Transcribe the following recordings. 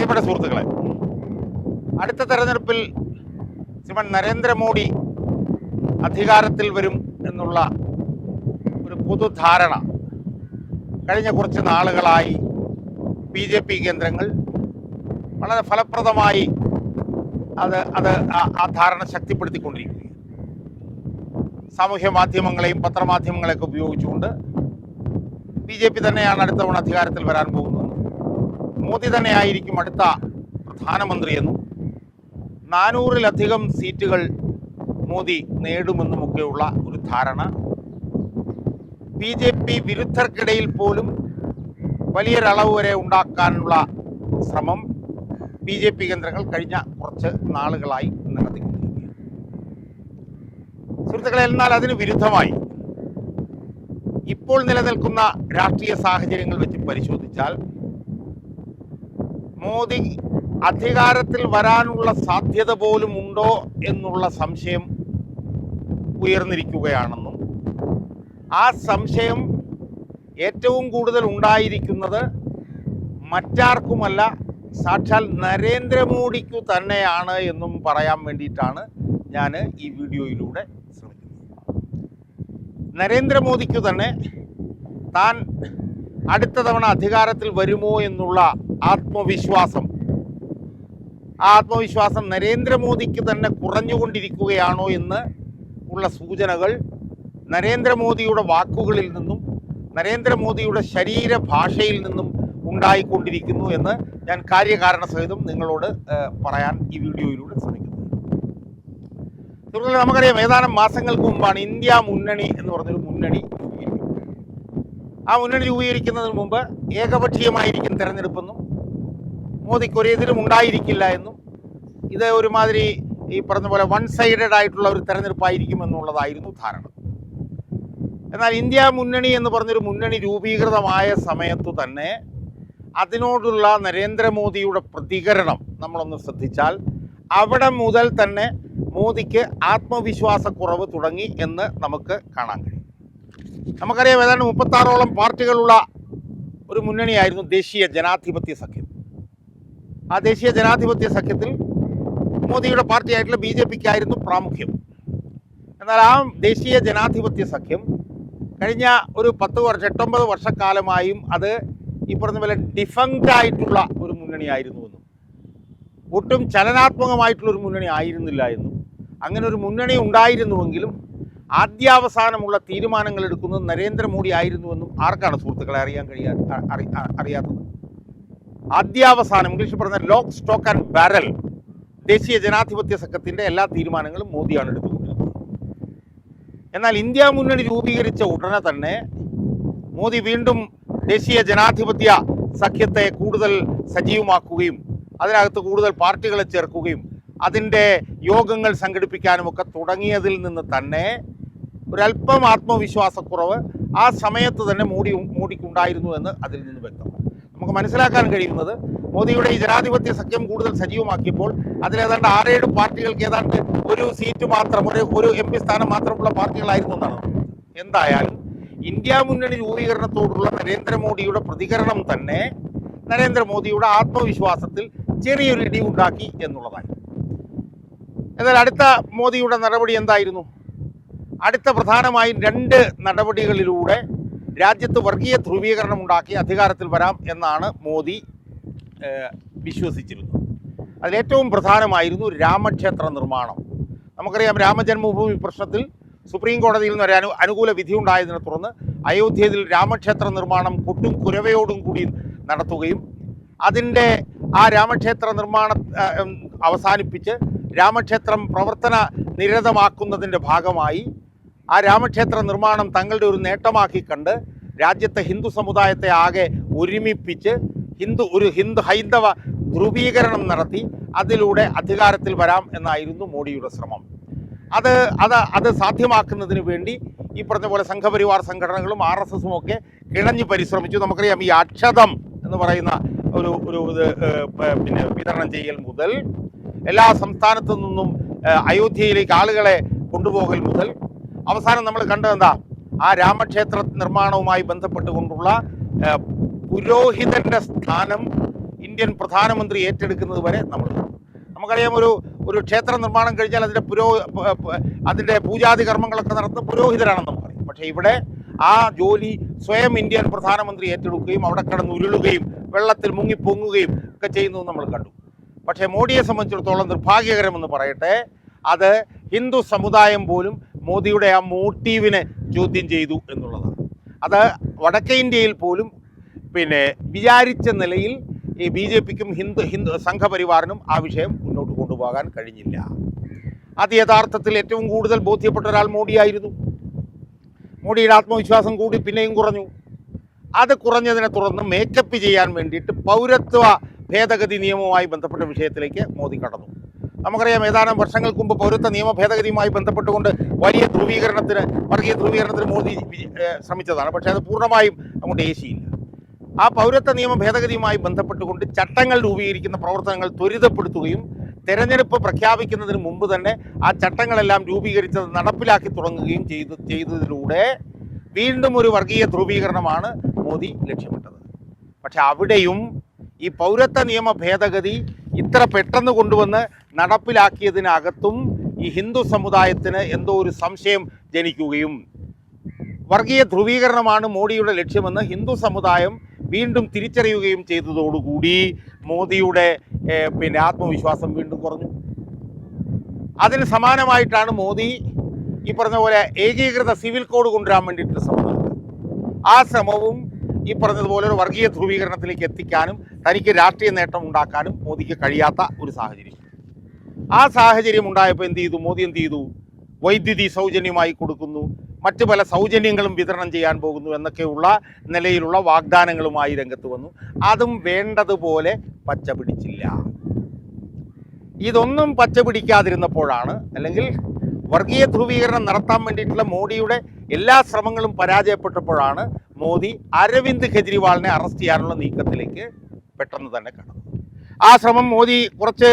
പ്രിയപ്പെട്ട സുഹൃത്തുക്കളെ, അടുത്ത തെരഞ്ഞെടുപ്പിൽ ശ്രീമാൻ നരേന്ദ്രമോദി അധികാരത്തിൽ വരും എന്നുള്ള ഒരു പൊതുധാരണ കഴിഞ്ഞ കുറച്ച് നാളുകളായി BJP കേന്ദ്രങ്ങൾ വളരെ ഫലപ്രദമായി ആ ധാരണ ശക്തിപ്പെടുത്തിക്കൊണ്ടിരിക്കുകയാണ്. സാമൂഹ്യ മാധ്യമങ്ങളെയും പത്രമാധ്യമങ്ങളെയൊക്കെ ഉപയോഗിച്ചുകൊണ്ട് BJP തന്നെയാണ് അടുത്ത തവണ അധികാരത്തിൽ വരാൻ പോകുന്നത്, മോദി തന്നെയായിരിക്കും അടുത്ത പ്രധാനമന്ത്രിയെന്നും 400-ലധികം സീറ്റുകൾ മോദി നേടുമെന്നുമൊക്കെയുള്ള ഒരു ധാരണ BJP വിരുദ്ധർക്കിടയിൽ പോലും വലിയൊരളവ് വരെ ഉണ്ടാക്കാനുള്ള ശ്രമം BJP കേന്ദ്രങ്ങൾ കഴിഞ്ഞ കുറച്ച് നാളുകളായി നടത്തിക്കൊണ്ടിരിക്കുകയാണ്. സുഹൃത്തുക്കളെ, എന്നാൽ അതിന് വിരുദ്ധമായി ഇപ്പോൾ നിലനിൽക്കുന്ന രാഷ്ട്രീയ സാഹചര്യങ്ങൾ വെച്ച് പരിശോധിച്ചാൽ മോദി അധികാരത്തിൽ വരാനുള്ള സാധ്യത പോലും ഉണ്ടോ എന്നുള്ള സംശയം ഉയർന്നിരിക്കുകയാണെന്നും ആ സംശയം ഏറ്റവും കൂടുതൽ ഉണ്ടായിരിക്കുന്നത് മറ്റാർക്കുമല്ല, സാക്ഷാൽ നരേന്ദ്രമോദിക്കു തന്നെയാണ് എന്നും പറയാൻ വേണ്ടിയിട്ടാണ് ഞാൻ ഈ വീഡിയോയിലൂടെ ശ്രമിക്കുന്നത്. നരേന്ദ്രമോദിക്കു തന്നെ താൻ അടുത്ത തവണ അധികാരത്തിൽ വരുമോ എന്നുള്ള ആത്മവിശ്വാസം നരേന്ദ്രമോദിക്ക് തന്നെ കുറഞ്ഞുകൊണ്ടിരിക്കുകയാണോ എന്ന് ഉള്ള സൂചനകൾ നരേന്ദ്രമോദിയുടെ വാക്കുകളിൽ നിന്നും നരേന്ദ്രമോദിയുടെ ശരീരഭാഷയിൽ നിന്നും ഉണ്ടായിക്കൊണ്ടിരിക്കുന്നു എന്ന് ഞാൻ കാര്യകാരണ സഹിതം നിങ്ങളോട് പറയാൻ ഈ വീഡിയോയിലൂടെ ശ്രമിക്കുന്നത്. സുഹൃത്തുക്കളെ, നമുക്കറിയാം, ഏതാനും മാസങ്ങൾക്ക് മുമ്പാണ് ഇന്ത്യ മുന്നണി എന്ന് പറഞ്ഞൊരു മുന്നണി രൂപീകരിക്കുന്നത്. ആ മുന്നണി രൂപീകരിക്കുന്നതിന് മുമ്പ് ഏകപക്ഷീയമായിരിക്കും തെരഞ്ഞെടുപ്പെന്നും മോദിക്ക് ഒരെതിരും ഉണ്ടായിരിക്കില്ല എന്നും ഇത് ഒരുമാതിരി ഈ പറഞ്ഞ പോലെ വൺ സൈഡഡ് ആയിട്ടുള്ള ഒരു തെരഞ്ഞെടുപ്പായിരിക്കും എന്നുള്ളതായിരുന്നു ധാരണ. എന്നാൽ ഇന്ത്യ മുന്നണി എന്ന് പറഞ്ഞൊരു മുന്നണി രൂപീകൃതമായ സമയത്തു തന്നെ അതിനോടുള്ള നരേന്ദ്രമോദിയുടെ പ്രതികരണം നമ്മളൊന്ന് ശ്രദ്ധിച്ചാൽ അവിടെ മുതൽ തന്നെ മോദിക്ക് ആത്മവിശ്വാസക്കുറവ് തുടങ്ങി എന്ന് നമുക്ക് കാണാൻ കഴിയും. നമുക്കറിയാം, ഏതാണ്ട് 36ഓളം പാർട്ടികളുള്ള ഒരു മുന്നണിയായിരുന്നു ദേശീയ ജനാധിപത്യ സഖ്യം. ആ ദേശീയ ജനാധിപത്യ സഖ്യത്തിൽ മോദിയുടെ പാർട്ടിയായിട്ടുള്ള BJPക്കായിരുന്നു പ്രാമുഖ്യം. എന്നാൽ ആ ദേശീയ ജനാധിപത്യ സഖ്യം കഴിഞ്ഞ ഒരു 8-9 വർഷക്കാലമായും അത് ഈ പറഞ്ഞ പോലെ ഡിഫങ്ക്റ്റായിട്ടുള്ള ഒരു മുന്നണിയായിരുന്നുവെന്നും ഒട്ടും ചലനാത്മകമായിട്ടുള്ളൊരു മുന്നണി ആയിരുന്നില്ല എന്നും അങ്ങനെ ഒരു മുന്നണി ഉണ്ടായിരുന്നുവെങ്കിലും ആദ്യാവസാനമുള്ള തീരുമാനങ്ങൾ എടുക്കുന്നത് നരേന്ദ്രമോദി ആയിരുന്നുവെന്നും ആർക്കാണ് സുഹൃത്തുക്കളെ അറിയാത്തത്? ആദ്യാവസാനം, ഇംഗ്ലീഷിൽ പറഞ്ഞ ലോക്ക് സ്റ്റോക്ക് ആൻഡ് ബാരൽ, ദേശീയ ജനാധിപത്യ സഖ്യത്തിൻ്റെ എല്ലാ തീരുമാനങ്ങളും മോദിയാണ് എടുത്തുകൊണ്ടിരുന്നത്. എന്നാൽ ഇന്ത്യ മുന്നണി രൂപീകരിച്ച ഉടനെ തന്നെ മോദി വീണ്ടും ദേശീയ ജനാധിപത്യ സഖ്യത്തെ കൂടുതൽ സജീവമാക്കുകയും അതിനകത്ത് കൂടുതൽ പാർട്ടികളെ ചേർക്കുകയും അതിൻ്റെ യോഗങ്ങൾ സംഘടിപ്പിക്കാനുമൊക്കെ തുടങ്ങിയതിൽ നിന്ന് തന്നെ ഒരല്പം ആത്മവിശ്വാസക്കുറവ് ആ സമയത്ത് തന്നെ മോദിക്കുണ്ടായിരുന്നു എന്ന് അതിൽ നിന്ന് വ്യക്തമാണ്. നമുക്ക് മനസ്സിലാക്കാൻ കഴിയുന്നത് മോദിയുടെ ഈ ജനാധിപത്യ സഖ്യം കൂടുതൽ സജീവമാക്കിയപ്പോൾ അതിലേതാണ്ട് 6-7 പാർട്ടികൾക്ക് ഏതാണ്ട് ഒരു സീറ്റ് മാത്രം, ഒരു MP സ്ഥാനം മാത്രമുള്ള പാർട്ടികളായിരുന്നു എന്നാണ്. എന്തായാലും ഇന്ത്യ മുന്നണി രൂപീകരണത്തോടുള്ള നരേന്ദ്രമോദിയുടെ പ്രതികരണം തന്നെ നരേന്ദ്രമോദിയുടെ ആത്മവിശ്വാസത്തിൽ ചെറിയൊരു ഇടിവുണ്ടാക്കി എന്നുള്ളതായി. എന്നാൽ അടുത്ത മോദിയുടെ നടപടി എന്തായിരുന്നു? അടുത്ത പ്രധാനമായും 2 നടപടികളിലൂടെ രാജ്യത്ത് വർഗീയ ധ്രുവീകരണം ഉണ്ടാക്കി അധികാരത്തിൽ വരാം എന്നാണ് മോദി വിശ്വസിച്ചിരുന്നത്. അതിലേറ്റവും പ്രധാനമായിരുന്നു രാമക്ഷേത്ര നിർമ്മാണം. നമുക്കറിയാം, രാമജന്മഭൂമി പ്രശ്നത്തിൽ സുപ്രീം കോടതിയിൽ നിന്ന് ഒരു അനുകൂല വിധി ഉണ്ടായതിനെ തുടർന്ന് അയോധ്യയിൽ രാമക്ഷേത്ര നിർമ്മാണം കൊട്ടും കുരവയോടും കൂടി നടത്തുകയും അതിൻ്റെ ആ രാമക്ഷേത്ര നിർമ്മാണം അവസാനിപ്പിച്ച് രാമക്ഷേത്രം പ്രവർത്തന നിരതമാക്കുന്നതിൻ്റെ ഭാഗമായി ആ രാമക്ഷേത്ര നിർമ്മാണം തങ്ങളുടെ ഒരു നേട്ടമാക്കി കണ്ട് രാജ്യത്തെ ഹിന്ദു സമുദായത്തെ ആകെ ഒരുമിപ്പിച്ച് ഹൈന്ദവ ധ്രുവീകരണം നടത്തി അതിലൂടെ അധികാരത്തിൽ വരാം എന്നായിരുന്നു മോഡിയുടെ ശ്രമം. അത് സാധ്യമാക്കുന്നതിന് വേണ്ടി ഈ പറഞ്ഞ പോലെ സംഘപരിവാർ സംഘടനകളും RSSും ഒക്കെ കിണഞ്ഞു പരിശ്രമിച്ചു. നമുക്കറിയാം, ഈ അക്ഷതം എന്ന് പറയുന്ന ഒരു വിതരണം ചെയ്യൽ മുതൽ എല്ലാ സംസ്ഥാനത്തു നിന്നും അയോധ്യയിലേക്ക് ആളുകളെ കൊണ്ടുപോകൽ മുതൽ അവസാനം നമ്മൾ കണ്ടതെന്താ? ആ രാമക്ഷേത്ര നിർമ്മാണവുമായി ബന്ധപ്പെട്ടുകൊണ്ടുള്ള പുരോഹിതന്റെ സ്ഥാനം ഇന്ത്യൻ പ്രധാനമന്ത്രി ഏറ്റെടുക്കുന്നത് വരെ നമ്മൾ നമുക്കറിയാം. ഒരു ക്ഷേത്ര നിർമ്മാണം കഴിഞ്ഞാൽ അതിൻ്റെ പൂജാതി കർമ്മങ്ങളൊക്കെ നടത്തുന്ന പുരോഹിതരാണെന്ന് നമുക്കറിയാം. പക്ഷേ ഇവിടെ ആ ജോലി സ്വയം ഇന്ത്യൻ പ്രധാനമന്ത്രി ഏറ്റെടുക്കുകയും അവിടെ കിടന്ന് ഉരുളുകയും വെള്ളത്തിൽ മുങ്ങിപ്പൊങ്ങുകയും ഒക്കെ ചെയ്യുന്നത് നമ്മൾ കണ്ടു. പക്ഷേ മോഡിയെ സംബന്ധിച്ചിടത്തോളം നിർഭാഗ്യകരമെന്ന് പറയട്ടെ, അത് ഹിന്ദു സമുദായം പോലും മോദിയുടെ ആ മോട്ടീവിനെ ചോദ്യം ചെയ്തു എന്നുള്ളതാണ്. അത് വടക്കേ ഇന്ത്യയിൽ പോലും വിചാരിച്ച നിലയിൽ ഈ BJPക്കും ഹിന്ദു സംഘപരിവാറിനും ആ വിഷയം മുന്നോട്ട് കൊണ്ടുപോകാൻ കഴിഞ്ഞില്ല. അത് യഥാർത്ഥത്തിൽ ഏറ്റവും കൂടുതൽ ബോധ്യപ്പെട്ട ഒരാൾ മോഡിയായിരുന്നു. മോഡിയുടെ ആത്മവിശ്വാസം കൂടി പിന്നെയും കുറഞ്ഞു. അത് കുറഞ്ഞതിനെ തുടർന്ന് മേക്കപ്പ് ചെയ്യാൻ വേണ്ടിയിട്ട് പൗരത്വ ഭേദഗതി നിയമവുമായി ബന്ധപ്പെട്ട വിഷയത്തിലേക്ക് മോദി കടന്നു. നമുക്കറിയാം, ഏതാനും വർഷങ്ങൾക്ക് മുമ്പ് പൗരത്വ നിയമ ഭേദഗതിയുമായി ബന്ധപ്പെട്ടുകൊണ്ട് വലിയ വർഗീയ ധ്രുവീകരണത്തിന് മോദി ശ്രമിച്ചതാണ്. പക്ഷേ അത് പൂർണ്ണമായും അങ്ങോട്ട് ഏശിയില്ല. ആ പൗരത്വ നിയമ ഭേദഗതിയുമായി ബന്ധപ്പെട്ടുകൊണ്ട് ചട്ടങ്ങൾ രൂപീകരിക്കുന്ന പ്രവർത്തനങ്ങൾ ത്വരിതപ്പെടുത്തുകയും തെരഞ്ഞെടുപ്പ് പ്രഖ്യാപിക്കുന്നതിന് മുമ്പ് തന്നെ ആ ചട്ടങ്ങളെല്ലാം രൂപീകരിച്ചത് നടപ്പിലാക്കി തുടങ്ങുകയും ചെയ്തതിലൂടെ വീണ്ടും ഒരു വർഗീയ ധ്രുവീകരണമാണ് മോദി ലക്ഷ്യമിട്ടത്. പക്ഷെ അവിടെയും ഈ പൗരത്വ നിയമ ഭേദഗതി ഇത്ര പെട്ടെന്ന് കൊണ്ടുവന്ന് നടപ്പിലാക്കിയതിനകത്തും ഈ ഹിന്ദു സമുദായത്തിന് എന്തോ ഒരു സംശയം ജനിക്കുകയും വർഗീയ ധ്രുവീകരണമാണ് മോഡിയുടെ ലക്ഷ്യമെന്ന് ഹിന്ദു സമുദായം വീണ്ടും തിരിച്ചറിയുകയും ചെയ്തതോടുകൂടി മോദിയുടെ ആത്മവിശ്വാസം വീണ്ടും കുറഞ്ഞു. അതിന് സമാനമായിട്ടാണ് മോദി ഈ പറഞ്ഞ പോലെ ഏകീകൃത സിവിൽ കോഡ് കൊണ്ടുവരാൻ വേണ്ടിയിട്ട് ശ്രമം നടത്തുന്നത്. ആ ശ്രമവും ഈ പറഞ്ഞതുപോലെ ഒരു വർഗീയ ധ്രുവീകരണത്തിലേക്ക് എത്തിക്കാനും തനിക്ക് രാഷ്ട്രീയ നേട്ടം ഉണ്ടാക്കാനും മോദിക്ക് കഴിയാത്ത ഒരു സാഹചര്യം. ആ സാഹചര്യം ഉണ്ടായപ്പോൾ മോദി എന്ത് ചെയ്തു? വൈദ്യുതി സൗജന്യമായി കൊടുക്കുന്നു, മറ്റു പല സൗജന്യങ്ങളും വിതരണം ചെയ്യാൻ പോകുന്നു എന്നൊക്കെയുള്ള നിലയിലുള്ള വാഗ്ദാനങ്ങളുമായി രംഗത്ത് വന്നു. അതും വേണ്ടതുപോലെ പച്ച പിടിച്ചില്ല. ഇതൊന്നും പച്ച പിടിക്കാതിരുന്നപ്പോഴാണ്, അല്ലെങ്കിൽ വർഗീയ ധ്രുവീകരണം നടത്താൻ വേണ്ടിയിട്ടുള്ള മോഡിയുടെ എല്ലാ ശ്രമങ്ങളും പരാജയപ്പെട്ടപ്പോഴാണ് മോദി അരവിന്ദ് കെജ്രിവാളിനെ അറസ്റ്റ് ചെയ്യാനുള്ള നീക്കത്തിലേക്ക് പെട്ടെന്ന് തന്നെ കടന്നു. ആ ശ്രമം മോദി കുറച്ച്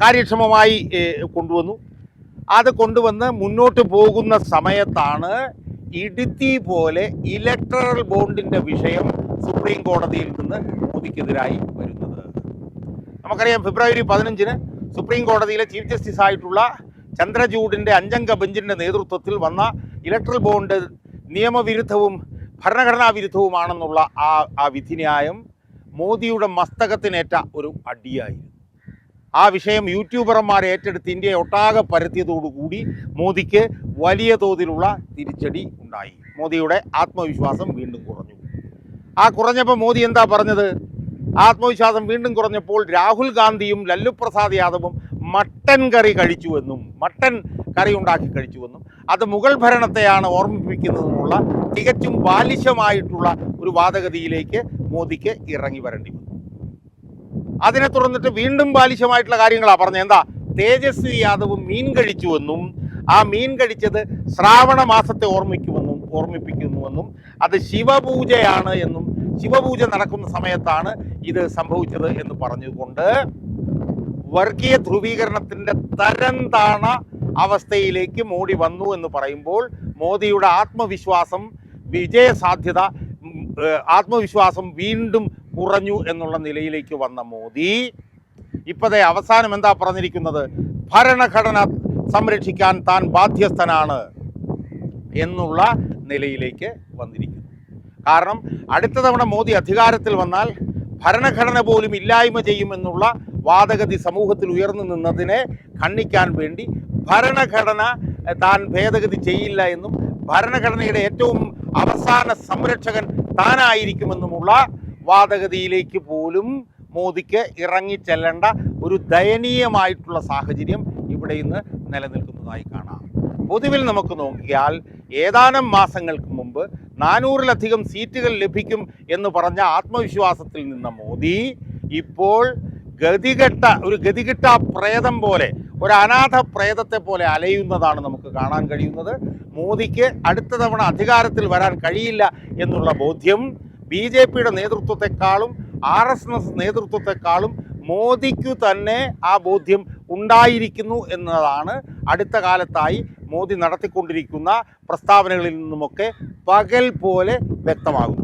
കാര്യക്ഷമമായി കൊണ്ടുവന്നു. അത് കൊണ്ടുവന്ന് മുന്നോട്ട് പോകുന്ന സമയത്താണ് ഇടുത്തി പോലെ ഇലക്ടറൽ ബോണ്ടിൻ്റെ വിഷയം സുപ്രീം കോടതിയിൽ നിന്ന് മോദിക്കെതിരായി വരുന്നത്. നമുക്കറിയാം, ഫെബ്രുവരി 15 സുപ്രീം കോടതിയിലെ ചീഫ് ജസ്റ്റിസ് ആയിട്ടുള്ള ചന്ദ്രചൂഡിൻ്റെ 5 ബെഞ്ചിൻ്റെ നേതൃത്വത്തിൽ വന്ന ഇലക്ട്രൽ ബോണ്ട് നിയമവിരുദ്ധവും ഭരണഘടനാ വിരുദ്ധവുമാണെന്നുള്ള ആ വിധിന്യായം മോദിയുടെ മസ്തകത്തിനേറ്റ ഒരു അടിയായിരുന്നു. ആ വിഷയം യൂട്യൂബർമാരെ ഏറ്റെടുത്ത് ഇന്ത്യയെ ഒട്ടാകെ പരത്തിയതോടുകൂടി മോദിക്ക് വലിയ തോതിലുള്ള തിരിച്ചടി ഉണ്ടായി. മോദിയുടെ ആത്മവിശ്വാസം വീണ്ടും കുറഞ്ഞു. ആ കുറഞ്ഞപ്പോൾ മോദി എന്താ പറഞ്ഞത്? ആത്മവിശ്വാസം വീണ്ടും കുറഞ്ഞപ്പോൾ രാഹുൽ ഗാന്ധിയും ലല്ലു പ്രസാദ് യാദവും മട്ടൻ കറി ഉണ്ടാക്കി കഴിച്ചുവെന്നും അത് മുഗൾ ഭരണത്തെയാണ് ഓർമ്മിപ്പിക്കുന്നതെന്നുള്ള തികച്ചും ബാലിശമായിട്ടുള്ള ഒരു വാദഗതിയിലേക്ക് മോദിക്ക് ഇറങ്ങി വരേണ്ടി വന്നു. അതിനെ തുടർന്നിട്ട് വീണ്ടും ബാലിശമായിട്ടുള്ള കാര്യങ്ങളാണ് പറഞ്ഞത്. എന്താ? തേജസ്വി യാദവ് മീൻ കഴിച്ചുവെന്നും ആ മീൻ കഴിച്ചത് ശ്രാവണ മാസത്തെ ഓർമ്മിപ്പിക്കുന്നുവെന്നും അത് ശിവപൂജയാണ് എന്നും ശിവപൂജ നടക്കുന്ന സമയത്താണ് ഇത് സംഭവിച്ചത് എന്ന് പറഞ്ഞുകൊണ്ട് വർഗീയ ധ്രുവീകരണത്തിൻ്റെ തരം താണ അവസ്ഥയിലേക്ക് മോഡി വന്നു എന്ന് പറയുമ്പോൾ മോദിയുടെ ആത്മവിശ്വാസം വീണ്ടും കുറഞ്ഞു എന്നുള്ള നിലയിലേക്ക് വന്ന മോദി ഇപ്പോഴത്തെ അവസാനം എന്താ പറഞ്ഞിരിക്കുന്നത്? ഭരണഘടന സംരക്ഷിക്കാൻ താൻ ബാധ്യസ്ഥനാണ് എന്നുള്ള നിലയിലേക്ക് വന്നിരിക്കുന്നു. കാരണം അടുത്ത തവണ മോദി അധികാരത്തിൽ വന്നാൽ ഭരണഘടന പോലും ഇല്ലായ്മ ചെയ്യുമെന്നുള്ള വാദഗതി സമൂഹത്തിൽ ഉയർന്നു നിന്നതിനെ ഖണ്ഡിക്കാൻ വേണ്ടി ഭരണഘടന താൻ ഭേദഗതി ചെയ്യില്ല എന്നും ഭരണഘടനയുടെ ഏറ്റവും അവസാന സംരക്ഷകൻ താനായിരിക്കുമെന്നുമുള്ള വാദഗതിയിലേക്ക് പോലും മോദിക്ക് ഇറങ്ങിച്ചെല്ലേണ്ട ഒരു ദയനീയമായിട്ടുള്ള സാഹചര്യം ഇവിടെ ഇന്ന് നിലനിൽക്കുന്നതായി കാണാം. പൊതുവിൽ നമുക്ക് നോക്കിയാൽ ഏതാനും മാസങ്ങൾക്ക് മുമ്പ് 400-ലധികം സീറ്റുകൾ ലഭിക്കും എന്ന് പറഞ്ഞ ആത്മവിശ്വാസത്തിൽ നിന്ന മോദി ഇപ്പോൾ ഗതികെട്ട പ്രേതം പോലെ, ഒരു അനാഥ പ്രേതത്തെ പോലെ അലയുന്നതാണ് നമുക്ക് കാണാൻ കഴിയുന്നത്. മോദിക്ക് അടുത്ത തവണ അധികാരത്തിൽ വരാൻ കഴിയില്ല എന്നുള്ള ബോധ്യം BJPയുടെ നേതൃത്വത്തെക്കാളും RSS നേതൃത്വത്തെക്കാളും മോദിക്കു തന്നെ ആ ബോധ്യം ഉണ്ടായിരിക്കുന്നു എന്നതാണ് അടുത്ത കാലത്തായി മോദി നടത്തിക്കൊണ്ടിരിക്കുന്ന പ്രസ്താവനകളിൽ നിന്നുമൊക്കെ പകൽ പോലെ വ്യക്തമാകുന്നത്.